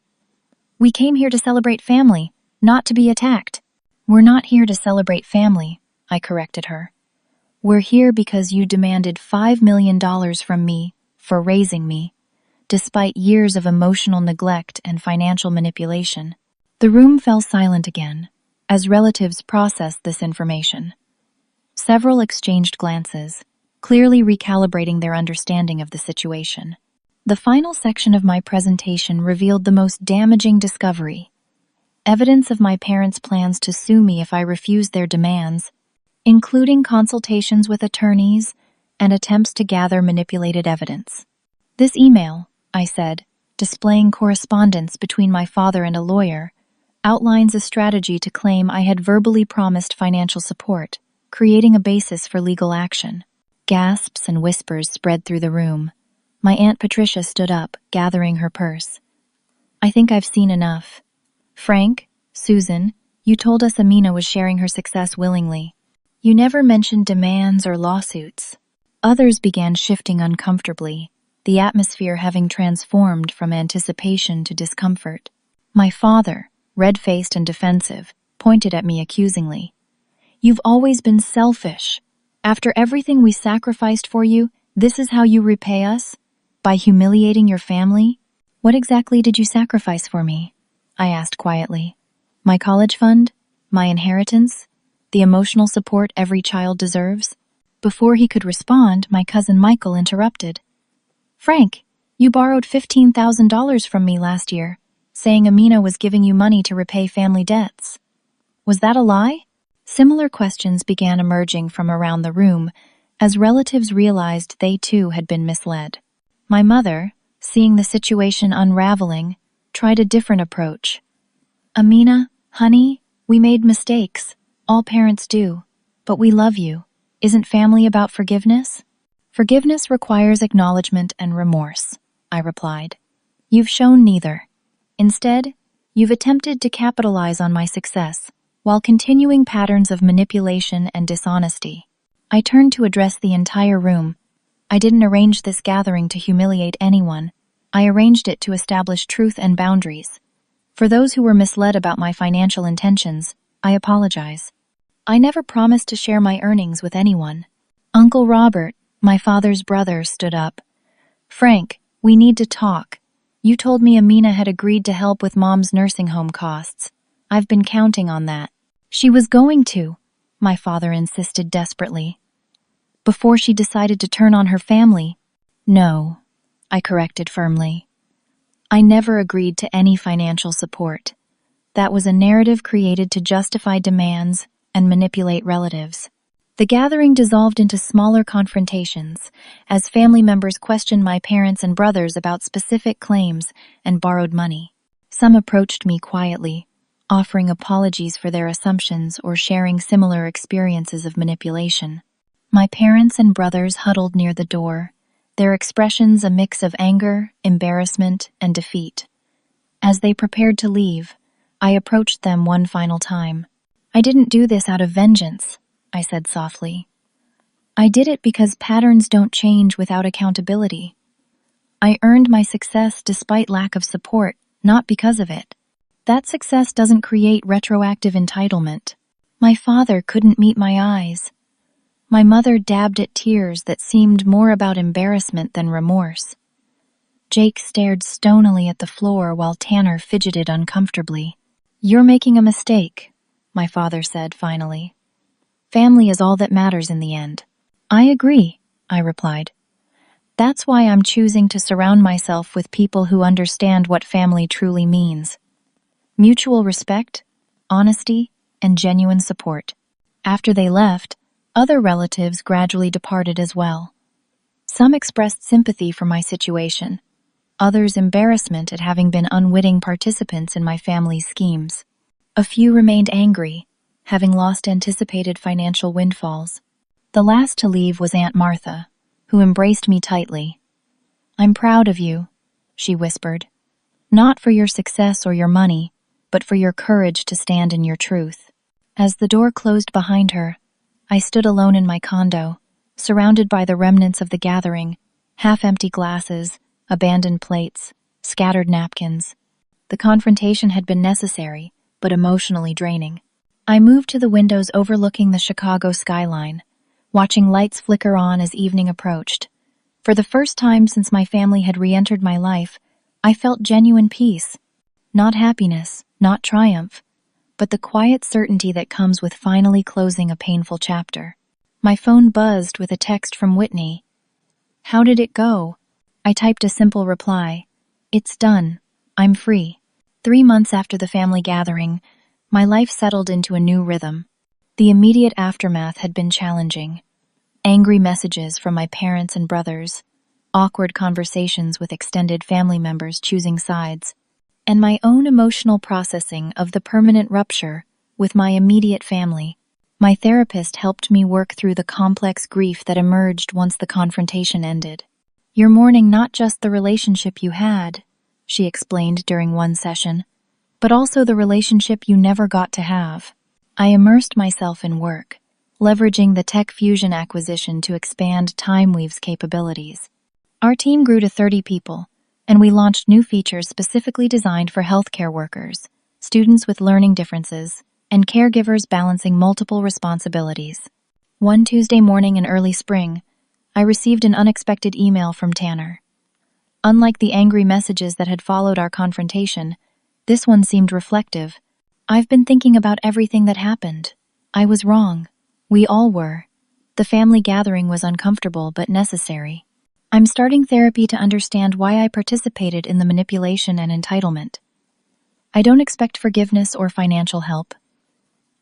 We came here to celebrate family, not to be attacked." "We're not here to celebrate family," I corrected her. "We're here because you demanded $5 million from me for raising me, despite years of emotional neglect and financial manipulation." The room fell silent again, as relatives processed this information. Several exchanged glances, clearly recalibrating their understanding of the situation. The final section of my presentation revealed the most damaging discovery: evidence of my parents' plans to sue me if I refused their demands, including consultations with attorneys and attempts to gather manipulated evidence. "This email," I said, displaying correspondence between my father and a lawyer, "outlines a strategy to claim I had verbally promised financial support, creating a basis for legal action." Gasps and whispers spread through the room. My Aunt Patricia stood up, gathering her purse. "I think I've seen enough. Frank, Susan, you told us Amina was sharing her success willingly. You never mentioned demands or lawsuits." Others began shifting uncomfortably, the atmosphere having transformed from anticipation to discomfort. My father, red-faced and defensive, pointed at me accusingly. You've always been selfish. After everything we sacrificed for you, this is how you repay us? By humiliating your family? What exactly did you sacrifice for me? I asked quietly. My college fund? My inheritance? The emotional support every child deserves? Before he could respond, my cousin Michael interrupted. Frank, you borrowed $15,000 from me last year, saying Amina was giving you money to repay family debts. Was that a lie? Similar questions began emerging from around the room as relatives realized they too had been misled. My mother, seeing the situation unraveling, tried a different approach. Amina, honey, we made mistakes. All parents do. But we love you. Isn't family about forgiveness? Forgiveness requires acknowledgement and remorse, I replied. You've shown neither. Instead, you've attempted to capitalize on my success while continuing patterns of manipulation and dishonesty. I turned to address the entire room. I didn't arrange this gathering to humiliate anyone. I arranged it to establish truth and boundaries. For those who were misled about my financial intentions, I apologize. I never promised to share my earnings with anyone. Uncle Robert, my father's brother, stood up. Frank, we need to talk. You told me Amina had agreed to help with Mom's nursing home costs. I've been counting on that. She was going to, my father insisted desperately. Before she decided to turn on her family. No, I corrected firmly. I never agreed to any financial support. That was a narrative created to justify demands and manipulate relatives. The gathering dissolved into smaller confrontations as family members questioned my parents and brothers about specific claims and borrowed money. Some approached me quietly, offering apologies for their assumptions or sharing similar experiences of manipulation. My parents and brothers huddled near the door, their expressions a mix of anger, embarrassment, and defeat. As they prepared to leave, I approached them one final time. I didn't do this out of vengeance, I said softly. I did it because patterns don't change without accountability. I earned my success despite lack of support, not because of it. That success doesn't create retroactive entitlement. My father couldn't meet my eyes. My mother dabbed at tears that seemed more about embarrassment than remorse. Jake stared stonily at the floor while Tanner fidgeted uncomfortably. You're making a mistake, my father said finally. Family is all that matters in the end. I agree, I replied. That's why I'm choosing to surround myself with people who understand what family truly means. Mutual respect, honesty, and genuine support. After they left, other relatives gradually departed as well. Some expressed sympathy for my situation, others embarrassment at having been unwitting participants in my family's schemes. A few remained angry, having lost anticipated financial windfalls. The last to leave was Aunt Martha, who embraced me tightly. I'm proud of you, she whispered. Not for your success or your money, but for your courage to stand in your truth. As the door closed behind her, I stood alone in my condo, surrounded by the remnants of the gathering, half-empty glasses, abandoned plates, scattered napkins. The confrontation had been necessary, but emotionally draining. I moved to the windows overlooking the Chicago skyline, watching lights flicker on as evening approached. For the first time since my family had re-entered my life, I felt genuine peace. Not happiness, not triumph, but the quiet certainty that comes with finally closing a painful chapter. My phone buzzed with a text from Whitney. How did it go? I typed a simple reply. It's done. I'm free. 3 months after the family gathering, my life settled into a new rhythm. The immediate aftermath had been challenging. Angry messages from my parents and brothers, awkward conversations with extended family members choosing sides, and my own emotional processing of the permanent rupture with my immediate family. My therapist helped me work through the complex grief that emerged once the confrontation ended. You're mourning not just the relationship you had, she explained during one session, but also the relationship you never got to have. I immersed myself in work, leveraging the Tech Fusion acquisition to expand TimeWeave's capabilities. Our team grew to 30 people, and we launched new features specifically designed for healthcare workers, students with learning differences, and caregivers balancing multiple responsibilities. One Tuesday morning in early spring, I received an unexpected email from Tanner. Unlike the angry messages that had followed our confrontation, this one seemed reflective. "I've been thinking about everything that happened. I was wrong. We all were. The family gathering was uncomfortable but necessary. I'm starting therapy to understand why I participated in the manipulation and entitlement. I don't expect forgiveness or financial help.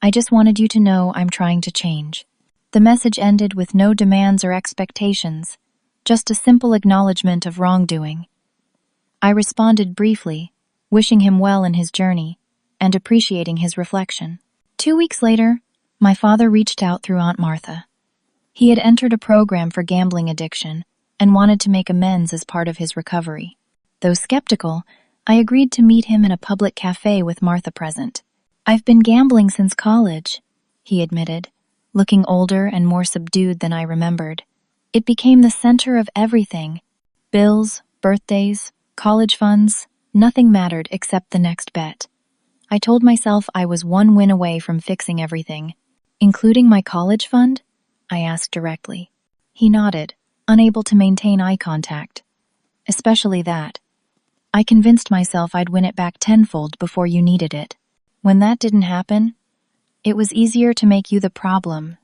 I just wanted you to know I'm trying to change." The message ended with no demands or expectations, just a simple acknowledgement of wrongdoing. I responded briefly, wishing him well in his journey and appreciating his reflection. 2 weeks later, my father reached out through Aunt Martha. He had entered a program for gambling addiction and wanted to make amends as part of his recovery. Though skeptical, I agreed to meet him in a public cafe with Martha present. "I've been gambling since college," he admitted, looking older and more subdued than I remembered. "It became the center of everything. Bills, birthdays, college funds, nothing mattered except the next bet. I told myself I was one win away from fixing everything." "Including my college fund?" I asked directly. He nodded, unable to maintain eye contact. "Especially that. I convinced myself I'd win it back tenfold before you needed it. When that didn't happen, it was easier to make you the problem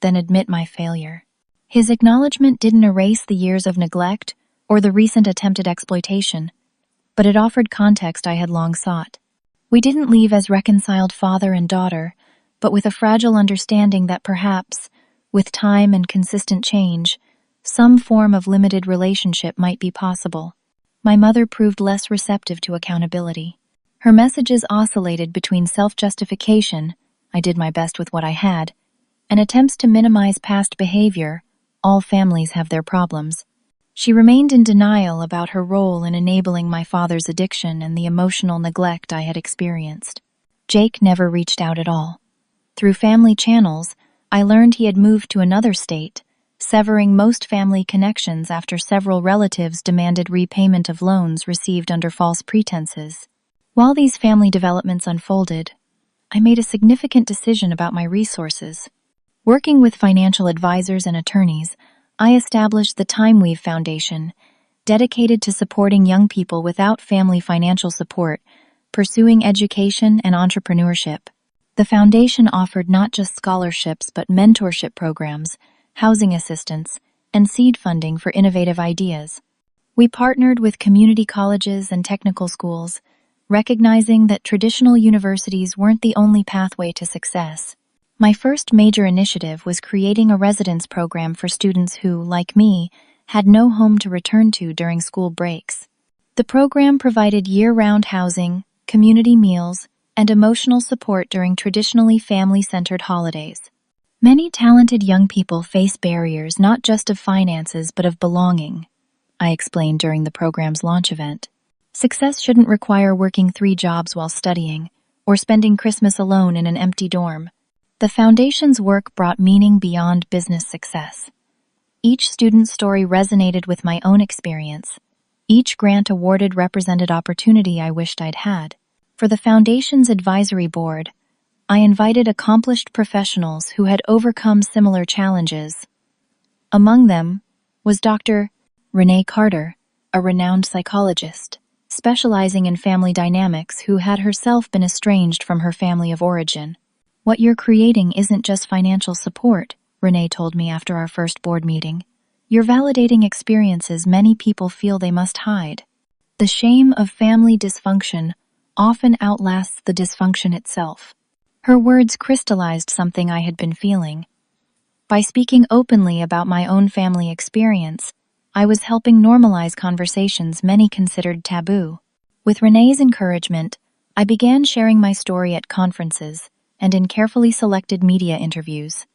than admit my failure." His acknowledgement didn't erase the years of neglect or the recent attempted exploitation, but it offered context I had long sought. We didn't leave as reconciled father and daughter, but with a fragile understanding that perhaps, with time and consistent change, some form of limited relationship might be possible. My mother proved less receptive to accountability. Her messages oscillated between self-justification, "I did my best with what I had," and attempts to minimize past behavior, "all families have their problems." She remained in denial about her role in enabling my father's addiction and the emotional neglect I had experienced. Jake never reached out at all. Through family channels, I learned he had moved to another state, severing most family connections after several relatives demanded repayment of loans received under false pretenses. While these family developments unfolded, I made a significant decision about my resources. Working with financial advisors and attorneys, I established the TimeWeave Foundation, dedicated to supporting young people without family financial support, pursuing education and entrepreneurship. The foundation offered not just scholarships but mentorship programs, housing assistance, and seed funding for innovative ideas. We partnered with community colleges and technical schools, recognizing that traditional universities weren't the only pathway to success. My first major initiative was creating a residence program for students who, like me, had no home to return to during school breaks. The program provided year-round housing, community meals, and emotional support during traditionally family-centered holidays. Many talented young people face barriers not just of finances but of belonging, I explained during the program's launch event. Success shouldn't require working 3 jobs while studying, or spending Christmas alone in an empty dorm. The foundation's work brought meaning beyond business success. Each student's story resonated with my own experience. Each grant awarded represented opportunity I wished I'd had. For the foundation's advisory board, I invited accomplished professionals who had overcome similar challenges. Among them was Dr. Renee Carter, a renowned psychologist, specializing in family dynamics, who had herself been estranged from her family of origin. "What you're creating isn't just financial support," Renee told me after our first board meeting. "You're validating experiences many people feel they must hide. The shame of family dysfunction often outlasts the dysfunction itself." Her words crystallized something I had been feeling. By speaking openly about my own family experience, I was helping normalize conversations many considered taboo. With Renee's encouragement, I began sharing my story at conferences and in carefully selected media interviews.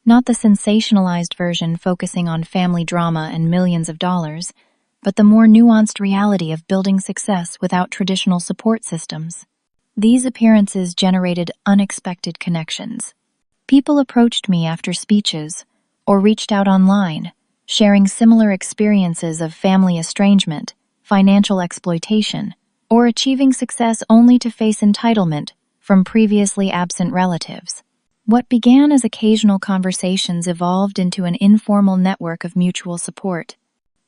Not the sensationalized version focusing on family drama and millions of dollars, but the more nuanced reality of building success without traditional support systems. These appearances generated unexpected connections. People approached me after speeches or reached out online, sharing similar experiences of family estrangement, financial exploitation, or achieving success only to face entitlement, from previously absent relatives. What began as occasional conversations evolved into an informal network of mutual support.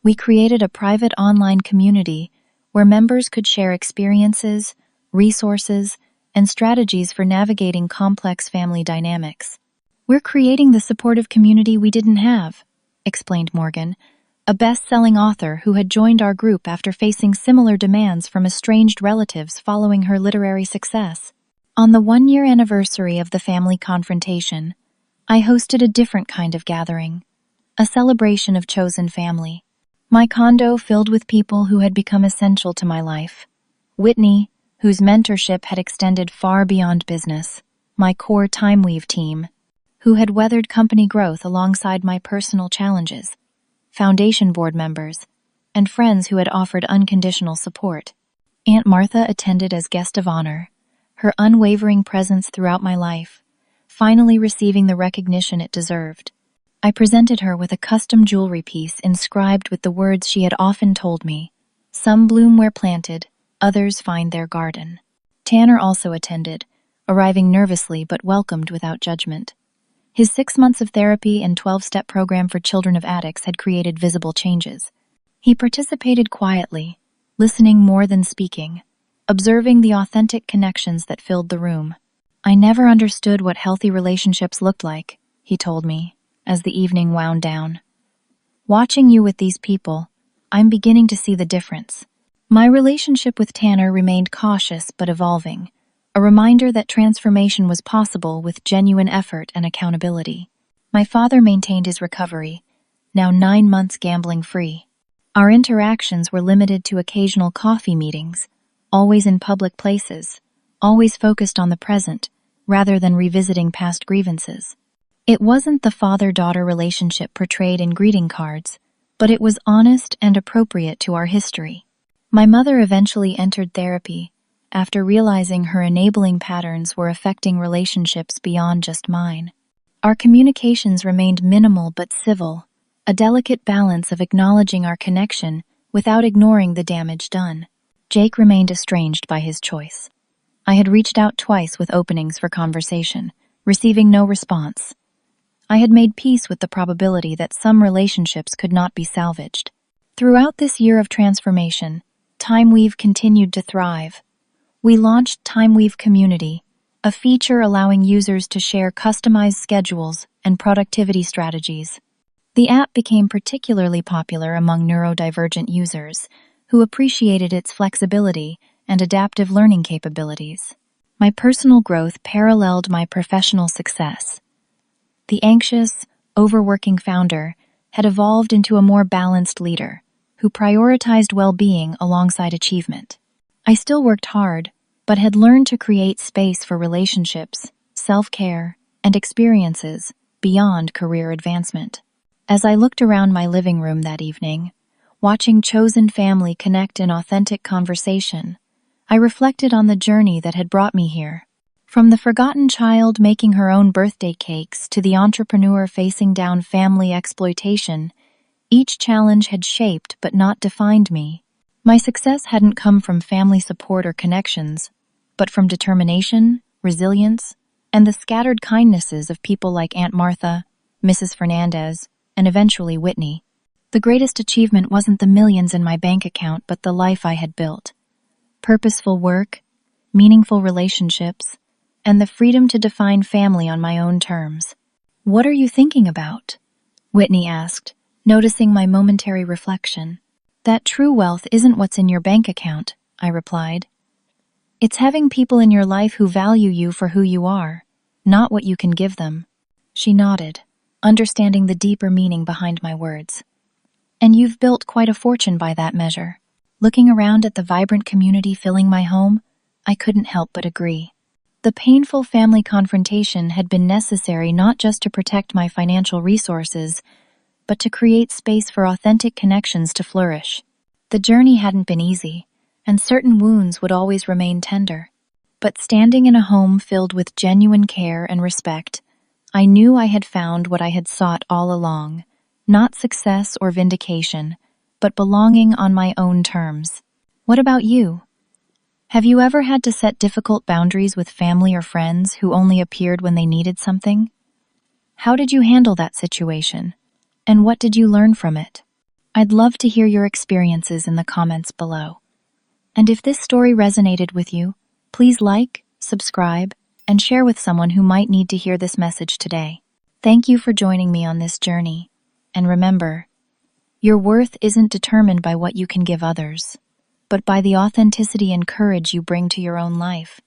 We created a private online community where members could share experiences, resources, and strategies for navigating complex family dynamics. "We're creating the supportive community we didn't have," explained Morgan, a best-selling author who had joined our group after facing similar demands from estranged relatives following her literary success. On the 1-year anniversary of the family confrontation, I hosted a different kind of gathering, a celebration of chosen family. My condo filled with people who had become essential to my life. Whitney, whose mentorship had extended far beyond business, my core TimeWeave team, who had weathered company growth alongside my personal challenges, foundation board members, and friends who had offered unconditional support. Aunt Martha attended as guest of honor, her unwavering presence throughout my life, finally receiving the recognition it deserved. I presented her with a custom jewelry piece inscribed with the words she had often told me, "Some bloom where planted, others find their garden." Tanner also attended, arriving nervously but welcomed without judgment. His 6 months of therapy and 12-step program for children of addicts had created visible changes. He participated quietly, listening more than speaking, observing the authentic connections that filled the room. "I never understood what healthy relationships looked like," he told me, as the evening wound down. "Watching you with these people, I'm beginning to see the difference." My relationship with Tanner remained cautious but evolving, a reminder that transformation was possible with genuine effort and accountability. My father maintained his recovery, now 9 months gambling-free. Our interactions were limited to occasional coffee meetings, always in public places, always focused on the present, rather than revisiting past grievances. It wasn't the father-daughter relationship portrayed in greeting cards, but it was honest and appropriate to our history. My mother eventually entered therapy after realizing her enabling patterns were affecting relationships beyond just mine. Our communications remained minimal but civil, a delicate balance of acknowledging our connection without ignoring the damage done. Jake remained estranged by his choice. I had reached out twice with openings for conversation, receiving no response. I had made peace with the probability that some relationships could not be salvaged. Throughout this year of transformation, TimeWeave continued to thrive. We launched TimeWeave Community, a feature allowing users to share customized schedules and productivity strategies. The app became particularly popular among neurodivergent users, who appreciated its flexibility and adaptive learning capabilities. My personal growth paralleled my professional success. The anxious, overworking founder had evolved into a more balanced leader who prioritized well-being alongside achievement. I still worked hard, but had learned to create space for relationships, self-care, and experiences beyond career advancement. As I looked around my living room that evening, watching chosen family connect in authentic conversation, I reflected on the journey that had brought me here. From the forgotten child making her own birthday cakes to the entrepreneur facing down family exploitation, each challenge had shaped but not defined me. My success hadn't come from family support or connections, but from determination, resilience, and the scattered kindnesses of people like Aunt Martha, Mrs. Fernandez, and eventually Whitney. The greatest achievement wasn't the millions in my bank account, but the life I had built. Purposeful work, meaningful relationships, and the freedom to define family on my own terms. "What are you thinking about?" Whitney asked, noticing my momentary reflection. "That true wealth isn't what's in your bank account," I replied. "It's having people in your life who value you for who you are, not what you can give them." She nodded, understanding the deeper meaning behind my words. "And you've built quite a fortune by that measure." Looking around at the vibrant community filling my home, I couldn't help but agree. The painful family confrontation had been necessary not just to protect my financial resources, but to create space for authentic connections to flourish. The journey hadn't been easy, and certain wounds would always remain tender. But standing in a home filled with genuine care and respect, I knew I had found what I had sought all along, not success or vindication, but belonging on my own terms. What about you? Have you ever had to set difficult boundaries with family or friends who only appeared when they needed something? How did you handle that situation? And what did you learn from it? I'd love to hear your experiences in the comments below. And if this story resonated with you, please like, subscribe, and share with someone who might need to hear this message today. Thank you for joining me on this journey. And remember, your worth isn't determined by what you can give others, but by the authenticity and courage you bring to your own life.